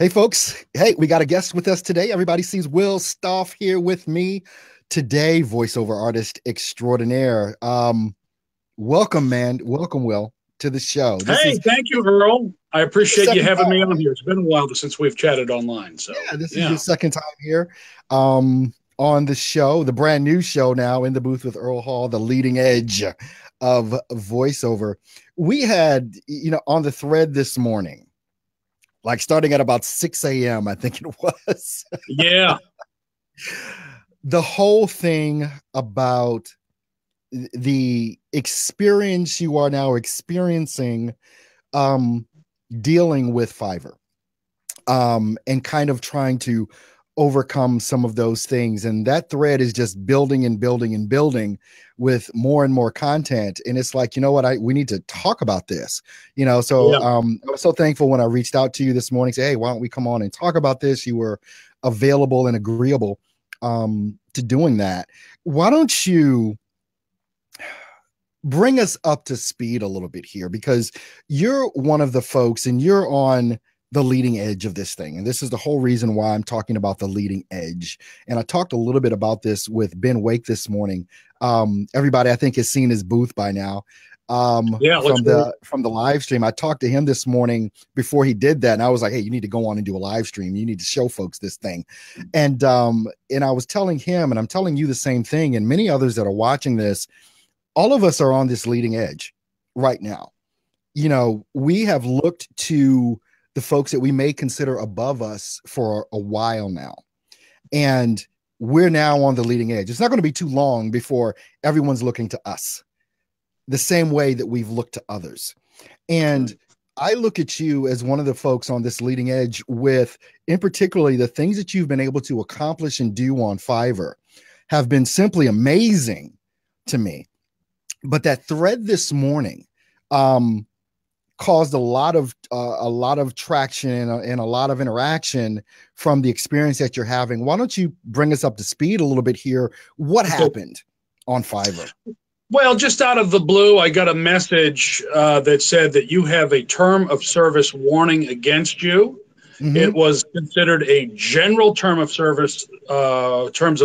Hey, folks. Hey, we got a guest with us today. Everybody sees Will Stoff here with me today, voiceover artist extraordinaire. Welcome, man. Welcome, Will, to the show. This Hey, is thank you, Earl. I your appreciate you second having me time, on right? here. It's been a while since we've chatted online. So, Yeah, this is your yeah. second time here on the show, the brand new show now in the booth with Earl Hall, the leading edge of voiceover. We had, on the thread this morning, like starting at about 6 a.m., I think it was. Yeah. The whole thing about the experience you are now experiencing um dealing with Fiverr, and kind of trying to overcome some of those things, and that thread is just building and building and building with more and more content. And it's like, you know what, we need to talk about this, so Yeah. I was so thankful when I reached out to you this morning, say, hey, why don't we come on and talk about this? You were available and agreeable to doing that. Why don't you bring us up to speed a little bit here, because you're one of the folks and you're on the leading edge of this thing. And this is the whole reason why I'm talking about the leading edge. And I talked a little bit about this with Ben Wake this morning. Everybody, I think, has seen his booth by now. Yeah. Looks From great. the live stream, I talked to him this morning before he did that, and I was like, hey, you need to go on and do a live stream. You need to show folks this thing. And I was telling him, and I'm telling you the same thing, and many others that are watching this, all of us are on this leading edge right now. We have looked to the folks that we may consider above us for a while now, and we're now on the leading edge. It's not going to be too long before everyone's looking to us the same way that we've looked to others. And I look at you as one of the folks on this leading edge with, in particularly, the things that you've been able to accomplish and do on Fiverr have been simply amazing to me. But that thread this morning caused a lot of traction and a lot of interaction from the experience that you're having. Why don't you bring us up to speed a little bit here? What happened on Fiverr? Well, just out of the blue, I got a message that said that you have a term of service warning against you. Mm-hmm. It was considered a general terms of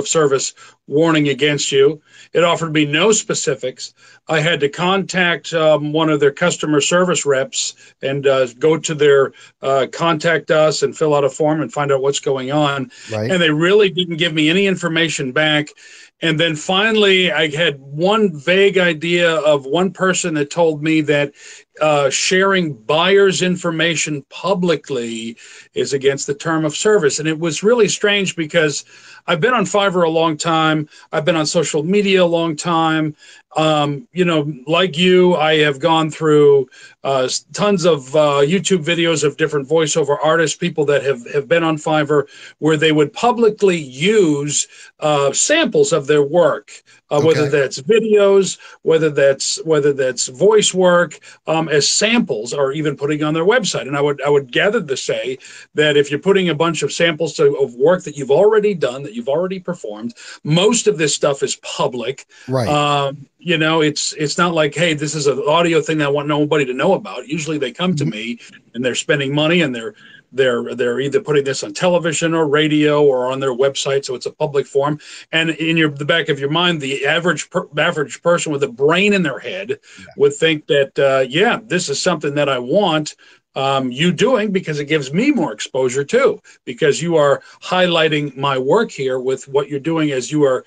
service warning against you. It offered me no specifics. I had to contact one of their customer service reps and go to their contact us and fill out a form and find out what's going on. Right. And they really didn't give me any information back. And then finally, I had one vague idea of one person that told me that sharing buyers' information publicly is against the term of service. And it was really strange because I've been on Fiverr a long time. I've been on social media a long time. Like you, I have gone through tons of YouTube videos of different voiceover artists, people that have been on Fiverr, where they would publicly use samples of their work, whether that's videos, whether that's voice work, as samples, or even putting on their website. And I would gather to say that if you're putting a bunch of samples of work that you've already done, that you've already performed, most of this stuff is public. Right. It's not like, hey, this is an audio thing that I want nobody to know about. Usually they come to me and they're spending money and they're either putting this on television or radio or on their website, so it's a public forum. And in the back of your mind, the average person with a brain in their head would think that, yeah, this is something that I want you doing, because it gives me more exposure too, because you are highlighting my work here with what you're doing as you are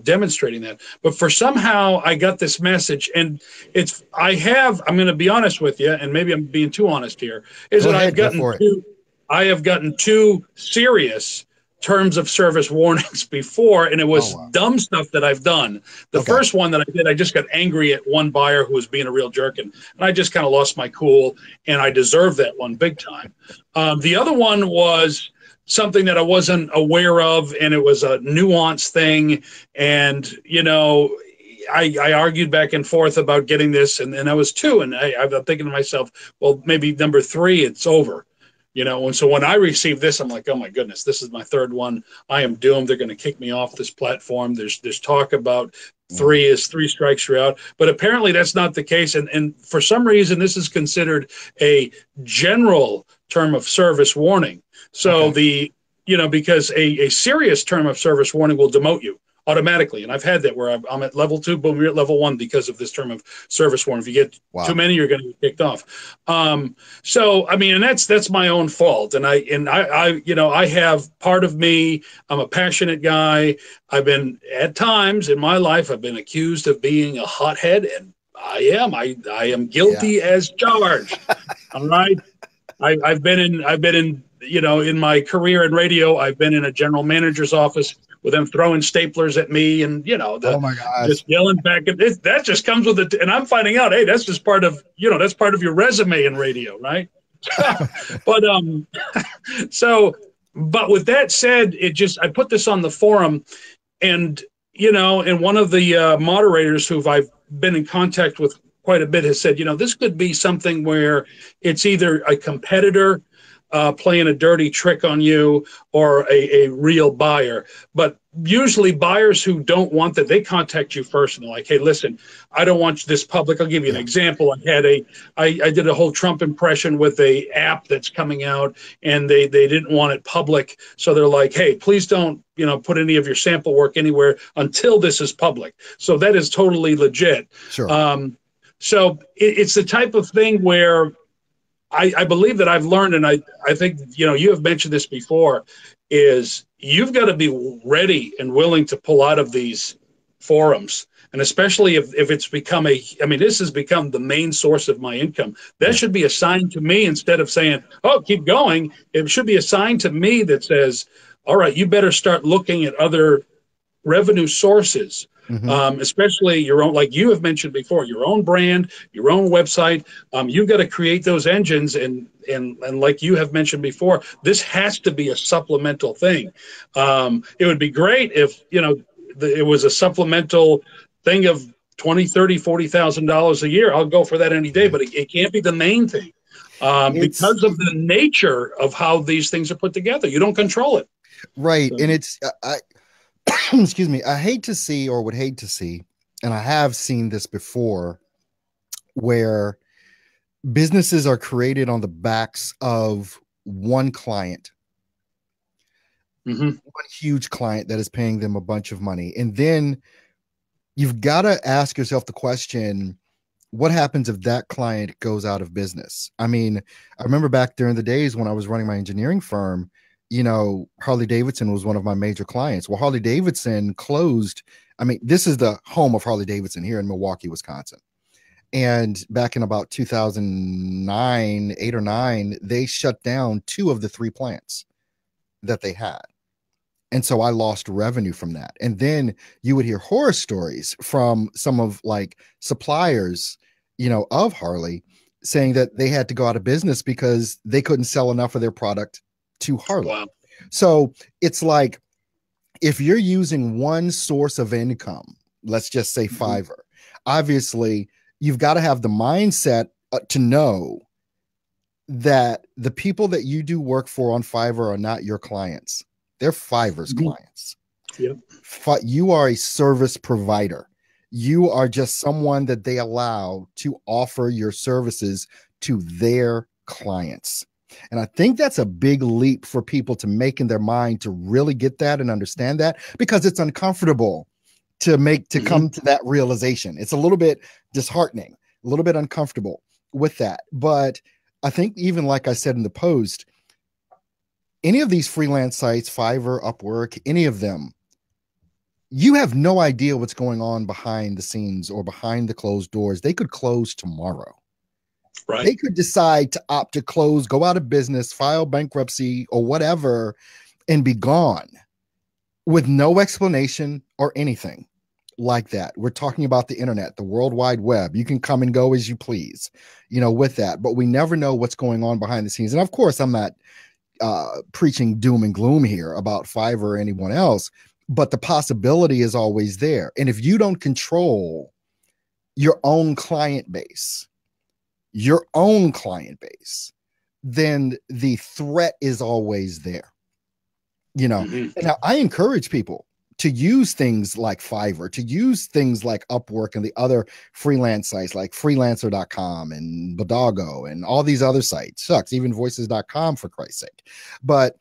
demonstrating that. But for somehow I got this message, and I'm going to be honest with you, and maybe I'm being too honest here, is that I have gotten two serious terms of service warnings before, and it was dumb stuff that I've done. The first one that I did, I just got angry at one buyer who was being a real jerk, and I just kind of lost my cool, and I deserved that one big time. The other one was something that I wasn't aware of, and it was a nuanced thing, and I argued back and forth about getting this, and I was two, and I'm thinking to myself, well, maybe number three, it's over. And so when I received this, I'm like, oh my goodness, this is my third one. I am doomed. They're going to kick me off this platform. There's talk about three strikes, you're out. But apparently that's not the case. And for some reason, this is considered a general term of service warning. So because a serious term of service warning will demote you automatically. And I've had that where I'm at level 2, boom, you're at level 1 because of this term of service warning. If you get too many, you're going to get kicked off. So, I mean, and that's my own fault. And I have part of me, I'm a passionate guy. I've been, at times in my life, I've been accused of being a hothead, and I am guilty as charged. All right. I've been in, in my career in radio, I've been in a general manager's office with them throwing staplers at me and, oh my gosh, just yelling back at it. That just comes with it. And I'm finding out, hey, that's just part of, that's part of your resume in radio. Right. But with that said, I put this on the forum, and, and one of the moderators who I've been in contact with quite a bit has said, this could be something where it's either a competitor playing a dirty trick on you or a real buyer. But usually buyers who don't want that, they contact you first and they're like, hey, listen, I don't want this public. I'll give you an example. I did a whole Trump impression with a app that's coming out, and they didn't want it public. So they're like, hey, please don't, put any of your sample work anywhere until this is public. So that is totally legit. Sure. So it's the type of thing where I believe that I've learned, and I think, you have mentioned this before, is you've got to be ready and willing to pull out of these forums. And especially if it's become this has become the main source of my income. That should be a sign to me, instead of saying, oh, keep going. It should be a sign to me that says, all right, you better start looking at other revenue sources. Especially your own, like you have mentioned before, your own brand, your own website. You've got to create those engines, and like you have mentioned before, this has to be a supplemental thing. It would be great if it was a supplemental thing of $20,000, $30,000, $40,000 a year. I'll go for that any day, but it can't be the main thing because of the nature of how these things are put together. You don't control it, right? So. And it's excuse me, I hate to see, or would hate to see, and I have seen this before, where businesses are created on the backs of one client, one huge client that is paying them a bunch of money. And then you've got to ask yourself the question, what happens if that client goes out of business? I mean, I remember back during the days when I was running my engineering firm, Harley Davidson was one of my major clients. Well, Harley Davidson closed. I mean, this is the home of Harley Davidson here in Milwaukee, Wisconsin. And back in about 2009, 8 or 9, they shut down 2 of the 3 plants that they had. And so I lost revenue from that. And then you would hear horror stories from some of like suppliers, of Harley, saying that they had to go out of business because they couldn't sell enough of their product to Harley. Wow. So it's like, if you're using one source of income, let's just say Fiverr, obviously you've got to have the mindset to know that the people that you do work for on Fiverr are not your clients. They're Fiverr's clients. Yep. You are a service provider. You are just someone that they allow to offer your services to their clients. And I think that's a big leap for people to make in their mind, to really get that and understand that, because it's uncomfortable to come to that realization. It's a little bit disheartening, a little bit uncomfortable with that. But I think, even like I said in the post, any of these freelance sites, Fiverr, Upwork, any of them, you have no idea what's going on behind the scenes or behind the closed doors. They could close tomorrow. Right. They could decide to opt to close, go out of business, file bankruptcy or whatever, and be gone with no explanation or anything like that. We're talking about the internet, the World Wide Web. You can come and go as you please, with that, but we never know what's going on behind the scenes. And of course, I'm not preaching doom and gloom here about Fiverr or anyone else, but the possibility is always there. And if you don't control your own client base, then the threat is always there. And now I encourage people to use things like Fiverr, to use things like Upwork and the other freelance sites like freelancer.com and Bodago and all these other sites. Shucks, even voices.com, for Christ's sake. But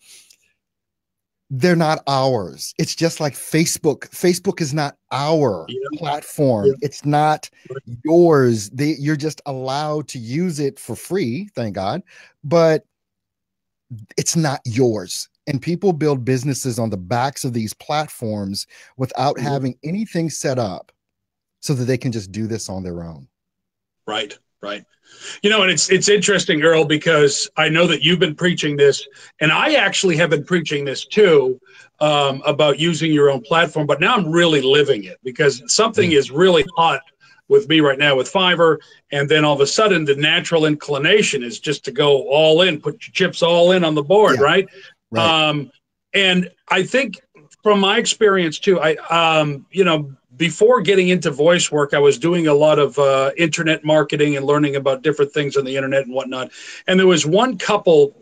they're not ours. It's just like Facebook. Facebook is not our platform. Yeah. It's not yours. You're just allowed to use it for free, thank God, but it's not yours. And people build businesses on the backs of these platforms without having anything set up so that they can just do this on their own. Right, right. You know, and it's interesting, Earl, because I know that you've been preaching this, and I actually have been preaching this too, about using your own platform, but now I'm really living it because something is really hot with me right now with Fiverr, and then all of a sudden the natural inclination is just to go all in, put your chips all in on the board, right? And I think from my experience too, you know, before getting into voice work, I was doing a lot of internet marketing and learning about different things on the internet and whatnot. And there was one couple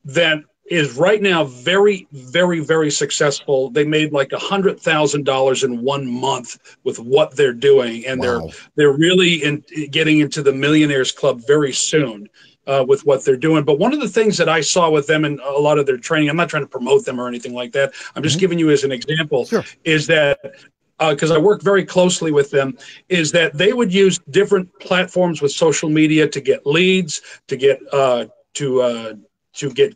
that is right now very, very, very successful. They made like $100,000 in 1 month with what they're doing, and they're really getting into the Millionaires Club very soon. With what they're doing. But one of the things that I saw with them in a lot of their training, I'm not trying to promote them or anything like that, I'm just giving you as an example, is that because I work very closely with them, is that they would use different platforms with social media to get leads, to get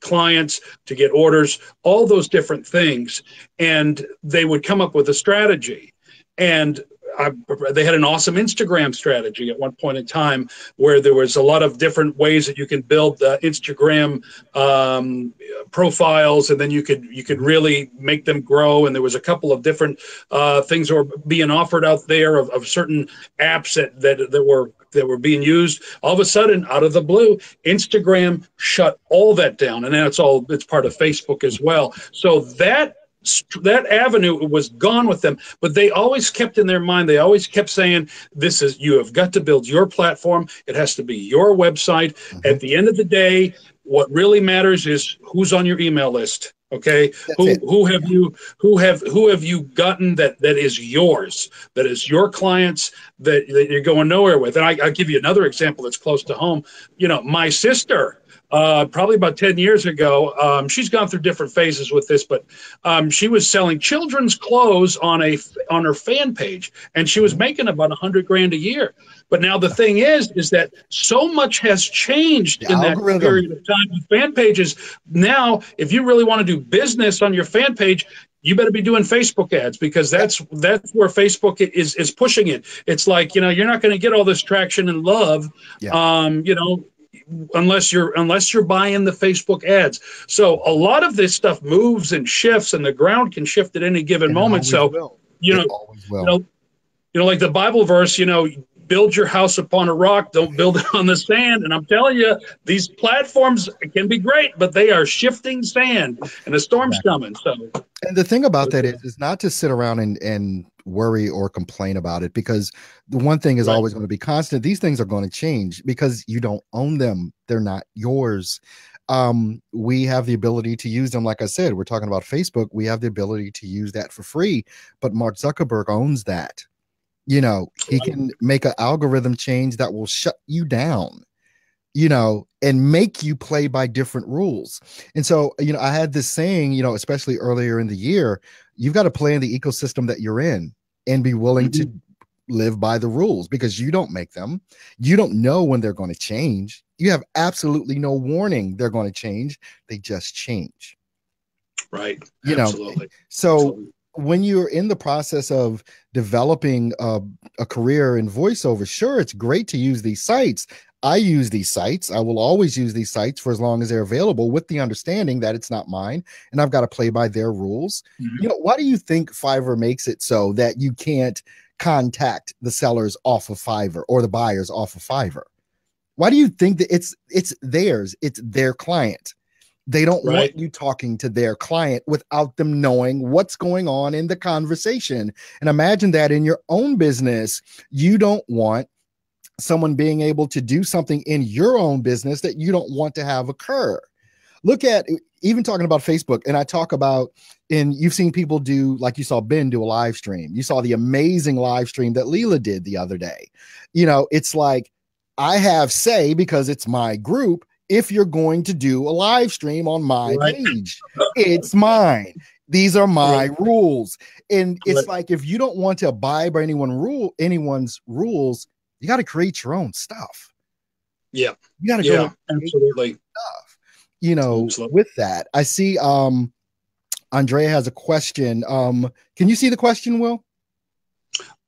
clients, to get orders, all those different things, and they would come up with a strategy. And they had an awesome Instagram strategy at one point in time where there was a lot of different ways that you can build Instagram profiles, and then you could really make them grow. And there was a couple of different things that were being offered out there of certain apps that were being used. All of a sudden, out of the blue, Instagram shut all that down, and now it's part of Facebook as well. So that avenue was gone with them, but they always kept in their mind, they always kept saying, you have got to build your platform. It has to be your website. At the end of the day, what really matters is who's on your email list. Okay. Who have you gotten that is yours, that is your clients that you're going nowhere with. And I'll give you another example that's close to home. You know, my sister, probably about 10 years ago, she's gone through different phases with this, but she was selling children's clothes on her fan page, and she was making about $100,000 a year. But now the thing is that so much has changed in that period of time with fan pages. Now, if you really want to do business on your fan page, you better be doing Facebook ads, because that's where Facebook is pushing it. It's like, you know, you're not going to get all this traction and love, you know, unless you're buying the Facebook ads. So a lot of this stuff moves and shifts, and the ground can shift at any given moment. So, you know, like the Bible verse, you know, build your house upon a rock, don't build it on the sand. And I'm telling you, these platforms can be great, but they are shifting sand, and a storm's coming. So, and the thing about that is not to sit around and worry or complain about it, because the one thing is always going to be constant. These things are going to change because you don't own them. They're not yours. We have the ability to use them. Like I said, we're talking about Facebook. We have the ability to use that for free, but Mark Zuckerberg owns that. You know, he can make an algorithm change that will shut you down, you know, and make you play by different rules. And so, you know, I had this saying, you know, especially earlier in the year, you've got to play in the ecosystem that you're in and be willing to live by the rules, because you don't make them. You don't know when they're going to change. You have absolutely no warning they're going to change. They just change. Right. You know, so when you're in the process of developing a career in voiceover, sure, it's great to use these sites. I use these sites. I will always use these sites for as long as they're available, with the understanding that it's not mine and I've got to play by their rules. You know, why do you think Fiverr makes it so that you can't contact the sellers off of Fiverr or the buyers off of Fiverr? Why do you think that it's theirs? It's their client. They don't want you talking to their client without them knowing what's going on in the conversation. And imagine that in your own business, you don't want someone being able to do something in your own business that you don't want to have occur. look at, even talking about Facebook, and I talk about, and you've seen people do, like you saw Ben do a live stream. You saw the amazing live stream that Leela did the other day. You know, it's like, I have say, because it's my group, if you're going to do a live stream on my page, it's mine. These are my rules. And it's like, if you don't want to abide by anyone's rules, you got to create your own stuff. Yeah. You got to go absolutely stuff. You know, with that, I see Andrea has a question. Can you see the question, Will?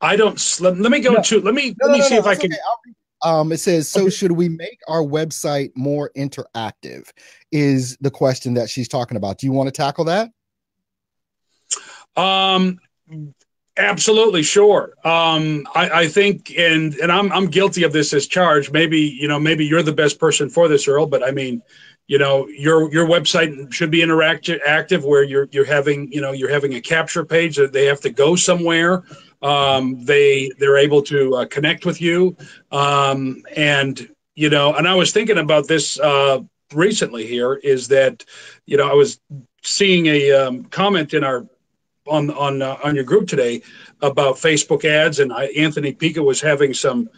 I don't. Let me go to. Let me see if I can. It says, so should we make our website more interactive? Is the question that she's talking about. Do you want to tackle that? Absolutely, sure. I think, and I'm guilty of this as charged. Maybe you're the best person for this, Earl. But I mean, your website should be active, where you're having a capture page that they have to go somewhere. They're able to connect with you, and I was thinking about this recently. Here is that I was seeing a comment in our on your group today about Facebook ads, and Anthony Pica was having some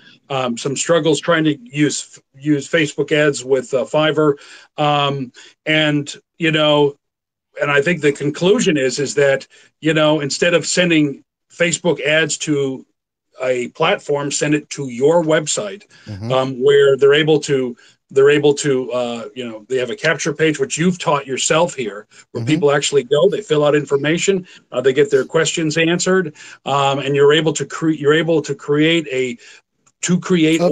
struggles trying to use Facebook ads with Fiverr, and I think the conclusion is that instead of sending Facebook ads to a platform, send it to your website, where they're able to they have a capture page, which you've taught yourself here, where people actually go, they fill out information, they get their questions answered, and you're able to create Oops,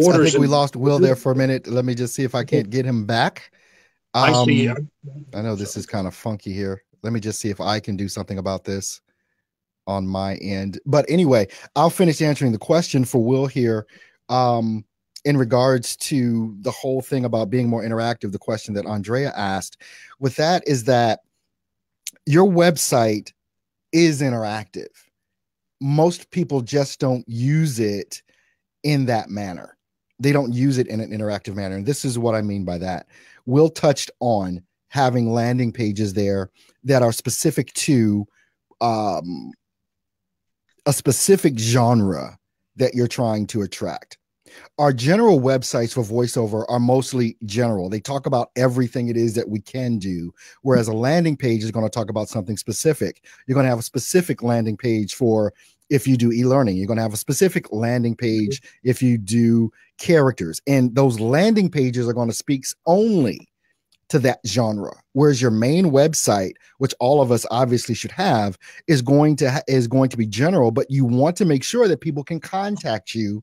orders. I think we lost Will there for a minute. Let me just see if I can't get him back. I see. I know this is kind of funky here. Let me just see if I can do something about this on my end. But anyway, I'll finish answering the question for Will here. In regards to the whole thing about being more interactive, the question that Andrea asked with that is that your website is interactive. Most people just don't use it in that manner. They don't use it in an interactive manner. And this is what I mean by that. Will touched on having landing pages there that are specific to a specific genre that you're trying to attract. Our general websites for voiceover are mostly general. They talk about everything it is that we can do, whereas a landing page is going to talk about something specific. You're going to have a specific landing page for if you do e-learning. You're going to have a specific landing page if you do characters. And those landing pages are going to speak only to that genre, whereas your main website, which all of us obviously should have, is going to be general, but you want to make sure that people can contact you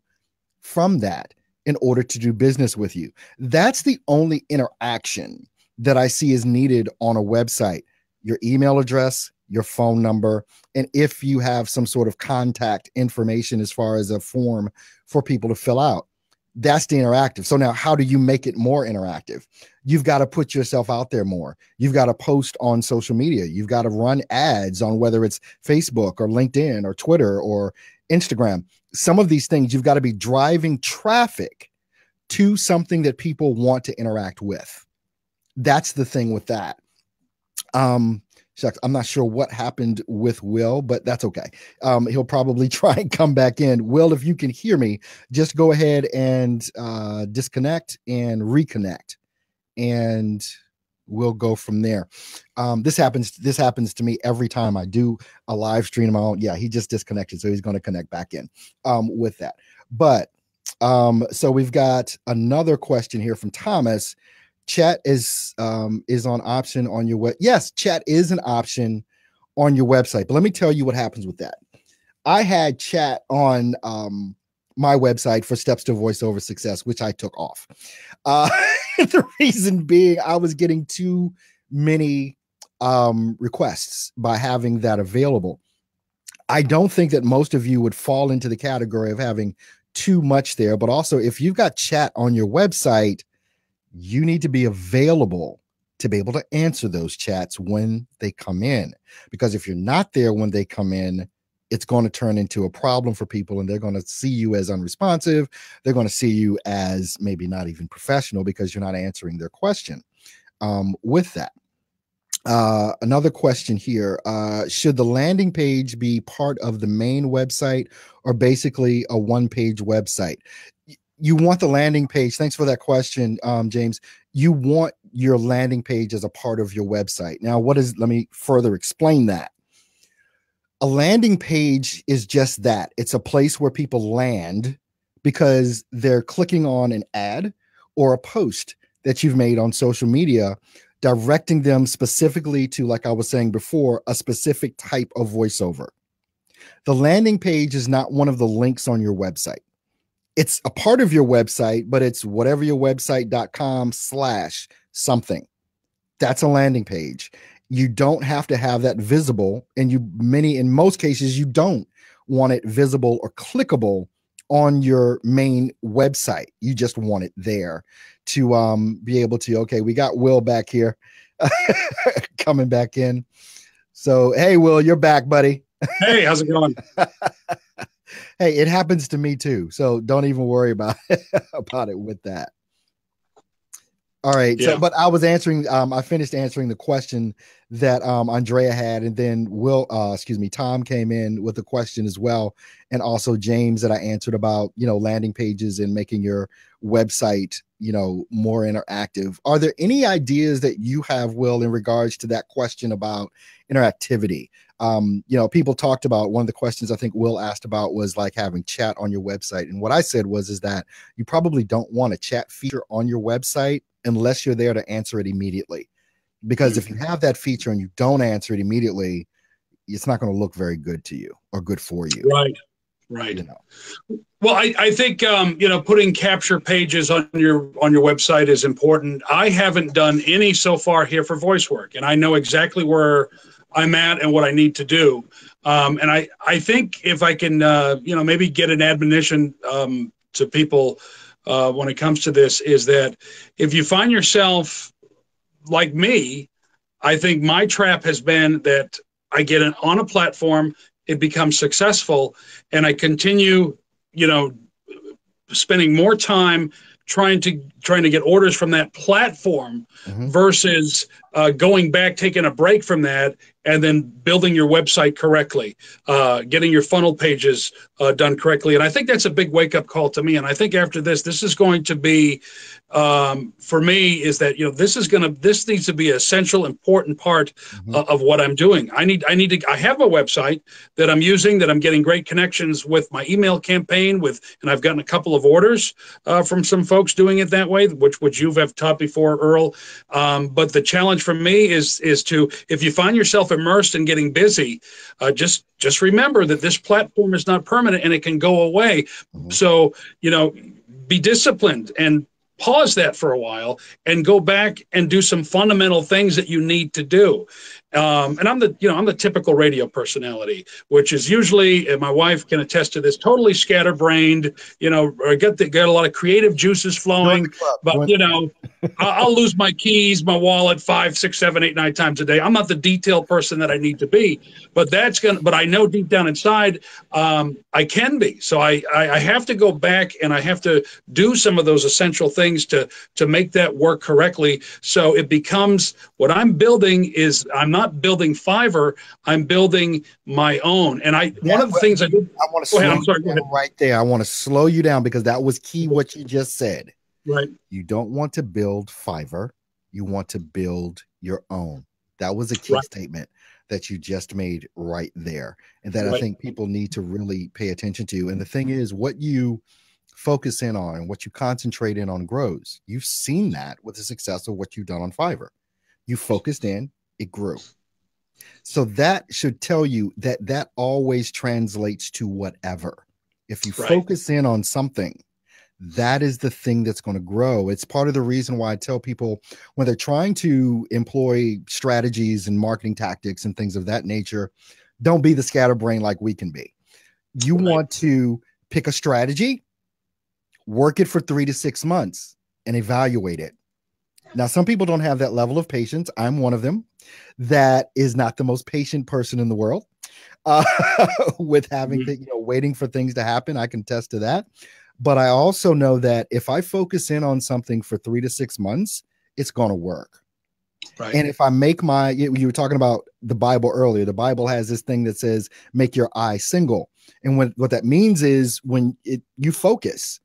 from that in order to do business with you. That's the only interaction that I see is needed on a website. Your email address, your phone number, and if you have some sort of contact information as far as a form for people to fill out. That's the interactive. So now how do you make it more interactive? You've got to put yourself out there more. You've got to post on social media. You've got to run ads on whether it's Facebook or LinkedIn or Twitter or Instagram. Some of these things, you've got to be driving traffic to something that people want to interact with. That's the thing with that. Shucks, I'm not sure what happened with Will, but that's okay. He'll probably try and come back in. Will, if you can hear me, just go ahead and disconnect and reconnect, and we'll go from there. This happens to me every time I do a live stream. Yeah, he just disconnected, so he's going to connect back in with that. But so we've got another question here from Thomas. Chat is on option on your web. Yes, chat is an option on your website. But let me tell you what happens with that. I had chat on my website for Steps to Voiceover Success, which I took off. The reason being I was getting too many requests by having that available. I don't think that most of you would fall into the category of having too much there. But also, if you've got chat on your website, you need to be available to be able to answer those chats when they come in. Because if you're not there when they come in, it's going to turn into a problem for people, and they're going to see you as unresponsive. They're going to see you as maybe not even professional because you're not answering their question. with that. Another question here. Should the landing page be part of the main website or basically a one-page website? You want the landing page. Thanks for that question, James. You want your landing page as a part of your website. Now, let me further explain that. A landing page is just that. It's a place where people land because they're clicking on an ad or a post that you've made on social media, directing them specifically to, like I was saying before, a specific type of voiceover. The landing page is not one of the links on your website. It's a part of your website, but it's whateveryourwebsite.com/something. That's a landing page. You don't have to have that visible, and in most cases, you don't want it visible or clickable on your main website. You just want it there to be able to, okay, we got Will back here coming back in. So, hey, Will, you're back, buddy. Hey, how's it going? Hey, it happens to me too. So don't even worry about it, with that. All right. Yeah. So, but I was answering, I finished answering the question that Andrea had, and then Tom came in with a question as well. And also James, that I answered about, landing pages and making your website, more interactive. Are there any ideas that you have, Will, in regards to that question about interactivity? People talked about, one of the questions I think Will asked about was like having chat on your website. And what I said is that you probably don't want a chat feature on your website unless you're there to answer it immediately. Because if you have that feature and you don't answer it immediately, it's not going to look very good to you or good for you. Right. Well, I think putting capture pages on your website is important. I haven't done any so far here for voice work, and I know exactly where I'm at and what I need to do. And I think if I can, maybe get an admonition to people when it comes to this, is that if you find yourself like me, I think my trap has been that I get on a platform, it becomes successful, and I continue, spending more time trying to get orders from that platform versus going back, taking a break from that, and then building your website correctly, getting your funnel pages done correctly. And I think that's a big wake-up call to me. And I think after this is going to be, for me, is that, this needs to be an essential, important part of what I'm doing. I have a website that I'm using, that I'm getting great connections with my email campaign and I've gotten a couple of orders from some folks doing it that way, which you have taught before, Earl. But the challenge for me is to, if you find yourself immersed in getting busy, just remember that this platform is not permanent and it can go away. So, be disciplined and pause that for a while and go back and do some fundamental things that you need to do. And I'm the typical radio personality, which is usually, and my wife can attest to this, totally scatterbrained, or got a lot of creative juices flowing, but I'll lose my keys, my wallet 5, 6, 7, 8, 9 times a day. I'm not the detailed person that I need to be, but I know deep down inside, I can be. So I have to go back and I have to do some of those essential things to make that work correctly. So it becomes, what I'm building is, I'm not building Fiverr, I'm building my own. And one of the things I did, I want to slow you down right there. I want to slow you down because that was key, what you just said. Right. You don't want to build Fiverr. You want to build your own. That was a key statement that you just made right there. And that I think people need to really pay attention to. And the thing is, what you focus in on and what you concentrate in on grows. You've seen that with the success of what you've done on Fiverr. You focused in, it grew. So that should tell you that always translates to whatever. If you focus in on something, that is the thing that's going to grow. It's part of the reason why I tell people when they're trying to employ strategies and marketing tactics and things of that nature, don't be the scatterbrain like we can be. You want to pick a strategy, work it for 3 to 6 months, and evaluate it. Now, some people don't have that level of patience. I'm one of them. That is not the most patient person in the world with having waiting for things to happen. I can attest to that. But I also know that if I focus in on something for 3 to 6 months, it's going to work. Right. And if I make you were talking about the Bible earlier, the Bible has this thing that says, make your eye single. And what that means is when you focus,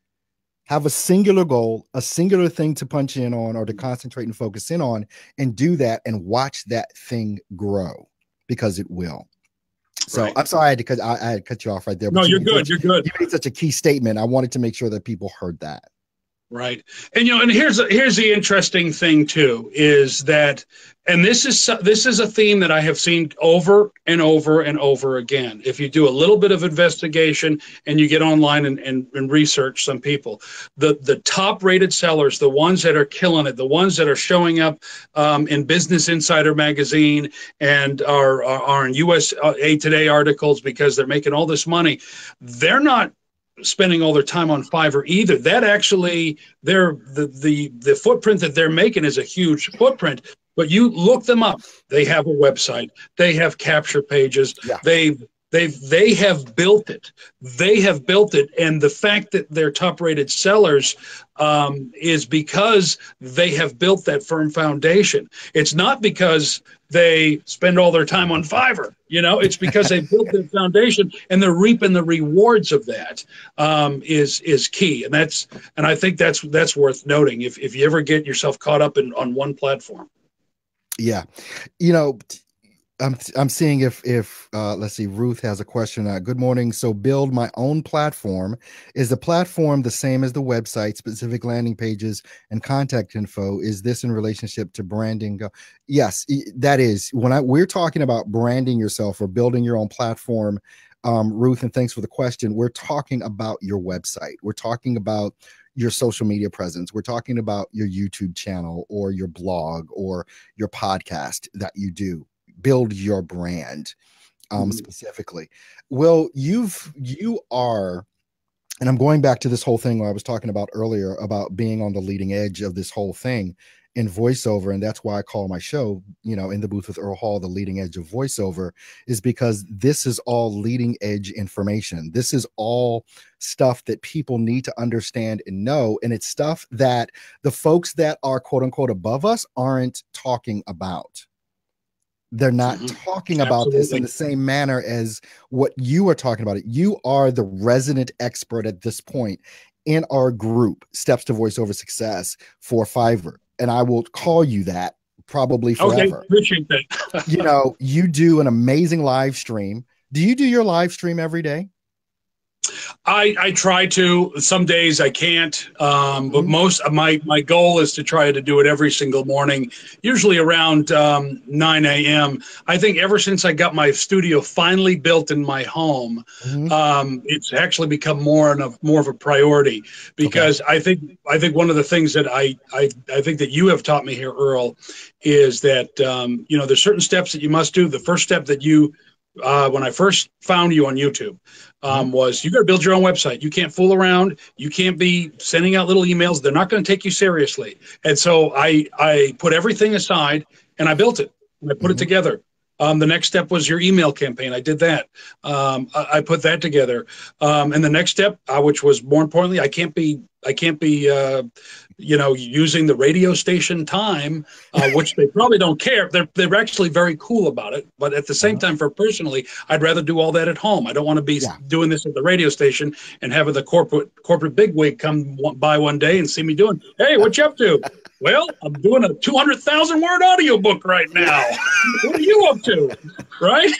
have a singular goal, a singular thing to punch in on or to concentrate and focus in on, and do that and watch that thing grow, because it will. So right. I'm sorry I had to cut you off right there. But no, you're good. You're good. You made such a key statement. I wanted to make sure that people heard that. Right. And, and here's the interesting thing, too, is that, and this is a theme that I have seen over and over and over again. If you do a little bit of investigation and you get online and research some people, the top rated sellers, the ones that are killing it, the ones that are showing up in Business Insider magazine and are in USA Today articles because they're making all this money, they're not spending all their time on Fiverr either. That actually, the footprint that they're making is a huge footprint. But you look them up; they have a website, they have capture pages, yeah. They have built it. They have built it, and the fact that they're top-rated sellers is because they have built that firm foundation. It's not because they spend all their time on Fiverr. It's because they built their foundation, and they're reaping the rewards of that. Is key, and I think that's worth noting. If you ever get yourself caught up on one platform. Yeah, I'm seeing if let's see, Ruth has a question. Good morning. So build my own platform. Is the platform the same as the website, specific landing pages and contact info? Is this in relationship to branding? Yes, that is. We're talking about branding yourself or building your own platform, Ruth, and thanks for the question. We're talking about your website. We're talking about your social media presence. We're talking about your YouTube channel or your blog or your podcast that you do. Build your brand specifically. Well, you are, and I'm going back to this whole thing where I was talking about earlier about being on the leading edge of this whole thing in voiceover. And that's why I call my show, In the Booth with Earl Hall, the leading edge of voiceover, is because this is all leading edge information. This is all stuff that people need to understand and know. And it's stuff that the folks that are quote unquote above us aren't talking about. They're not talking about this in the same manner as what you are talking about. You are the resident expert at this point in our group, Steps to Voiceover Success for Fiverr. And I will call you that probably forever. Okay, appreciate that. You do an amazing live stream. Do you do your live stream every day? I try to. Some days I can't, but most of my goal is to try to do it every single morning, usually around 9 a.m. I think ever since I got my studio finally built in my home, it's actually become more of a priority because I think one of the things that I think that you have taught me here, Earl, is that there's certain steps that you must do. The first step that when I first found you on YouTube, was you got to build your own website. You can't fool around. You can't be sending out little emails. They're not going to take you seriously. And so I put everything aside and I built it. And I put it together. The next step was your email campaign. I did that. I put that together. And the next step, which was more importantly, I can't be using the radio station time, which they probably don't care. They're actually very cool about it. But at the same time, for personally, I'd rather do all that at home. I don't want to be doing this at the radio station and having the corporate bigwig come by one day and see me doing, hey, what you up to? Well, I'm doing a 200,000 word audiobook right now. What are you up to? Right?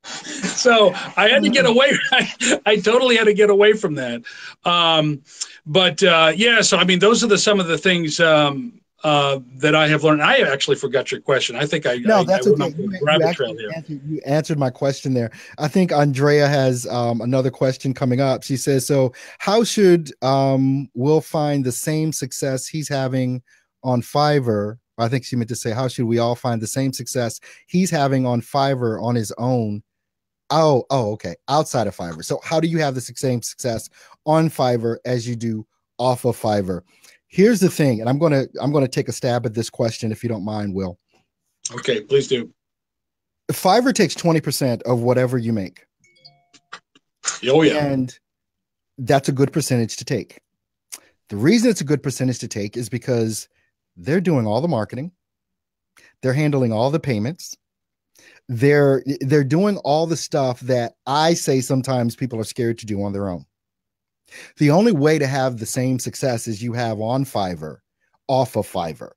So I had to get away. I totally had to get away from that. So I mean, those are some of the things that I have learned. I actually forgot your question. I think that's okay. You answered my question there. I think Andrea has another question coming up. She says, so how should Will find the same success he's having on Fiverr? I think she meant to say, how should we all find the same success he's having on Fiverr on his own? Oh, okay. Outside of Fiverr. So how do you have the same success on Fiverr as you do off of Fiverr? Here's the thing, and I'm gonna take a stab at this question if you don't mind, Will. Okay, please do. Fiverr takes 20% of whatever you make. Oh yeah. And that's a good percentage to take. The reason it's a good percentage to take is because They're doing all the marketing. They're handling all the payments. They're doing all the stuff that I say sometimes people are scared to do on their own. The only way to have the same success as you have on Fiverr, off of Fiverr,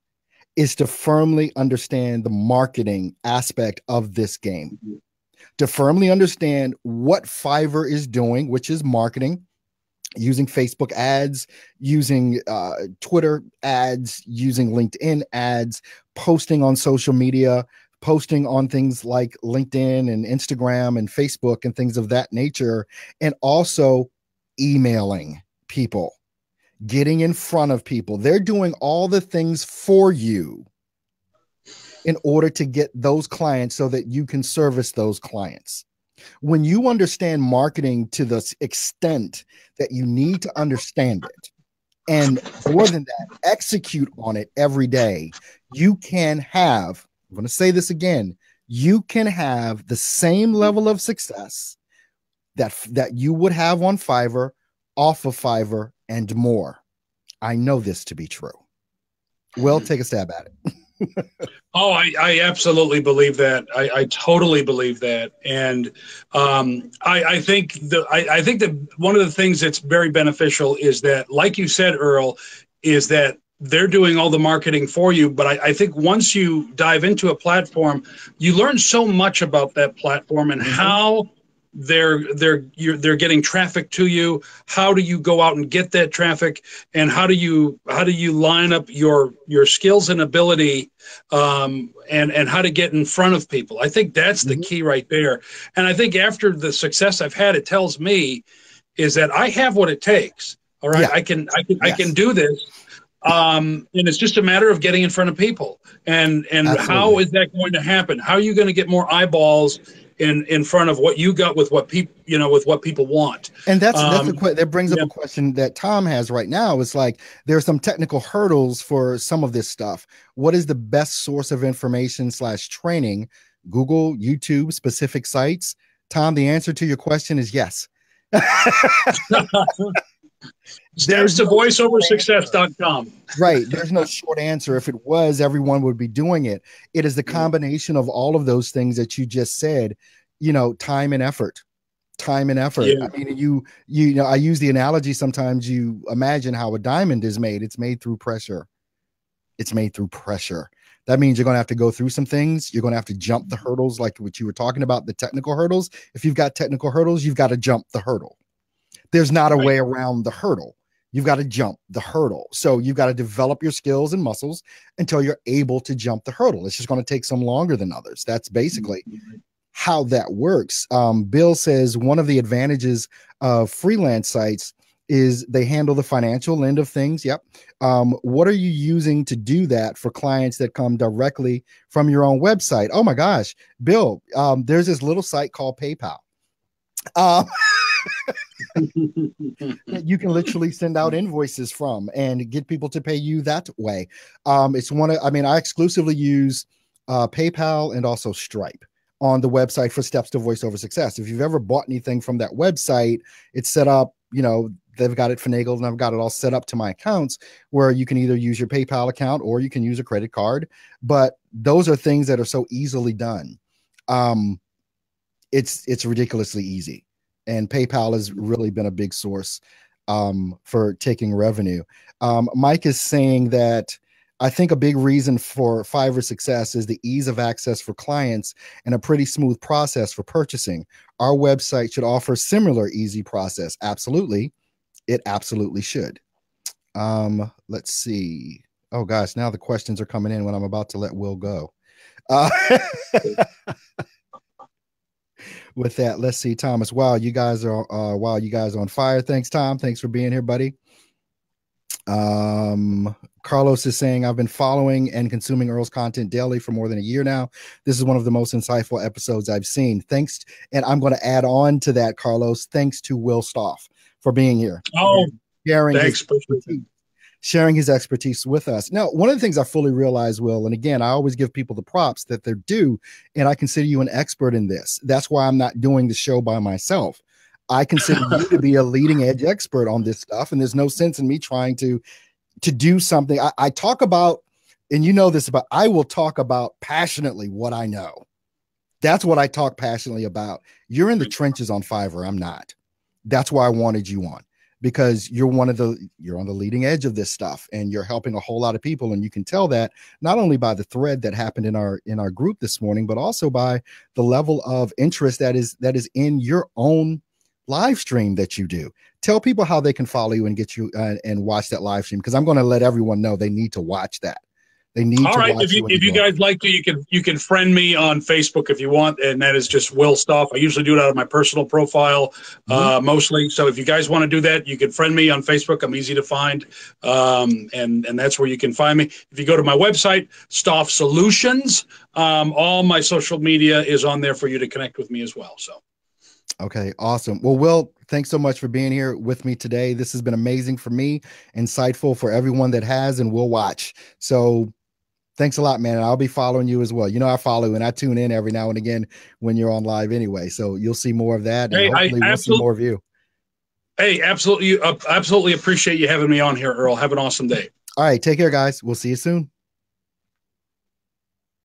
is to firmly understand the marketing aspect of this game, to firmly understand what Fiverr is doing, which is marketing, using Facebook ads, using Twitter ads, using LinkedIn ads, posting on social media, posting on things like LinkedIn and Instagram and Facebook and things of that nature, and also emailing people, getting in front of people. They're doing all the things for you in order to get those clients so that you can service those clients. When you understand marketing to the extent that you need to understand it, and more than that, execute on it every day, you can have, I'm going to say this again, you can have the same level of success that you would have on Fiverr, off of Fiverr, and more. I know this to be true. Will, take a stab at it. Oh, I absolutely believe that. I totally believe that, and I think that one of the things that's very beneficial is that, like you said, Earl, is that they're doing all the marketing for you. But I think once you dive into a platform, you learn so much about that platform and how they're getting traffic to you. How do you go out and get that traffic, and how do you line up your skills and ability, and how to get in front of people? I think that's the key right there. And I think after the success I've had, it tells me is that I have what it takes. All right, yeah. I can do this. And it's just a matter of getting in front of people. And how is that going to happen? How are you going to get more eyeballs in front of what you got with what people, with what people want? And that brings up a question that Tom has right now. It's like, there are some technical hurdles for some of this stuff. What is the best source of information / training? Google, YouTube, specific sites? Tom, the answer to your question is yes. Steps to voiceoversuccess.com. Right. There's no short answer. If it was, everyone would be doing it. It is the combination of all of those things that you just said, time and effort. Yeah. I mean, I use the analogy sometimes. You imagine how a diamond is made. It's made through pressure. That means you're going to have to go through some things. You're going to have to jump the hurdles, like what you were talking about, the technical hurdles. If you've got technical hurdles, you've got to jump the hurdle. There's not a way around the hurdle. You've got to jump the hurdle. So you've got to develop your skills and muscles until you're able to jump the hurdle. It's just going to take some longer than others. That's basically how that works. Bill says one of the advantages of freelance sites is they handle the financial end of things. Yep. What are you using to do that for clients that come directly from your own website? Oh my gosh, Bill, there's this little site called PayPal. You can literally send out invoices from and get people to pay you that way. I exclusively use PayPal and also Stripe on the website for Steps to Voice Over Success. If you've ever bought anything from that website, it's set up, they've got it finagled, and I've got it all set up to my accounts where you can either use your PayPal account or you can use a credit card. But those are things that are so easily done. It's ridiculously easy. And PayPal has really been a big source for taking revenue. Mike is saying that I think a big reason for Fiverr success is the ease of access for clients and a pretty smooth process for purchasing. Our website should offer similar easy process. Absolutely. It absolutely should. Let's see. Oh gosh, now the questions are coming in when I'm about to let Will go. With that, let's see, Thomas. Wow, you guys are on fire. Thanks, Tom. Thanks for being here, buddy. Carlos is saying, I've been following and consuming Earl's content daily for more than a year now. This is one of the most insightful episodes I've seen. Thanks. And I'm going to add on to that, Carlos. Thanks to Will Stoff for being here. Oh, thanks. Sharing his expertise with us. Now, one of the things I fully realize, Will, and again, I always give people the props that they're due, and I consider you an expert in this. That's why I'm not doing the show by myself. I consider you to be a leading edge expert on this stuff, and there's no sense in me trying to do something. I talk about and you know this about, I will talk about passionately what I know. That's what I talk passionately about. You're in the trenches on Fiverr. I'm not. That's why I wanted you on, because you're on the leading edge of this stuff, and you're helping a whole lot of people. And you can tell that not only by the thread that happened in our group this morning, but also by the level of interest that is in your own live stream that you do. Tell people how they can follow you and get you and watch that live stream, because I'm going to let everyone know they need to watch that. They need All to right. watch If you guys like to, you can friend me on Facebook if you want, and that is just Will Stoff. I usually do it out of my personal profile, mostly. So if you guys want to do that, you can friend me on Facebook. I'm easy to find, and that's where you can find me. If you go to my website, Stoff Solutions, all my social media is on there for you to connect with me as well. So. Okay, awesome. Well, Will, thanks so much for being here with me today. This has been amazing for me, insightful for everyone that has and will watch. So thanks a lot, man. And I'll be following you as well. You know, I follow you and I tune in every now and again when you're on live anyway. So you'll see more of that. And hopefully we'll see more of you. Hey, absolutely. Absolutely appreciate you having me on here, Earl. Have an awesome day. All right. Take care, guys. We'll see you soon.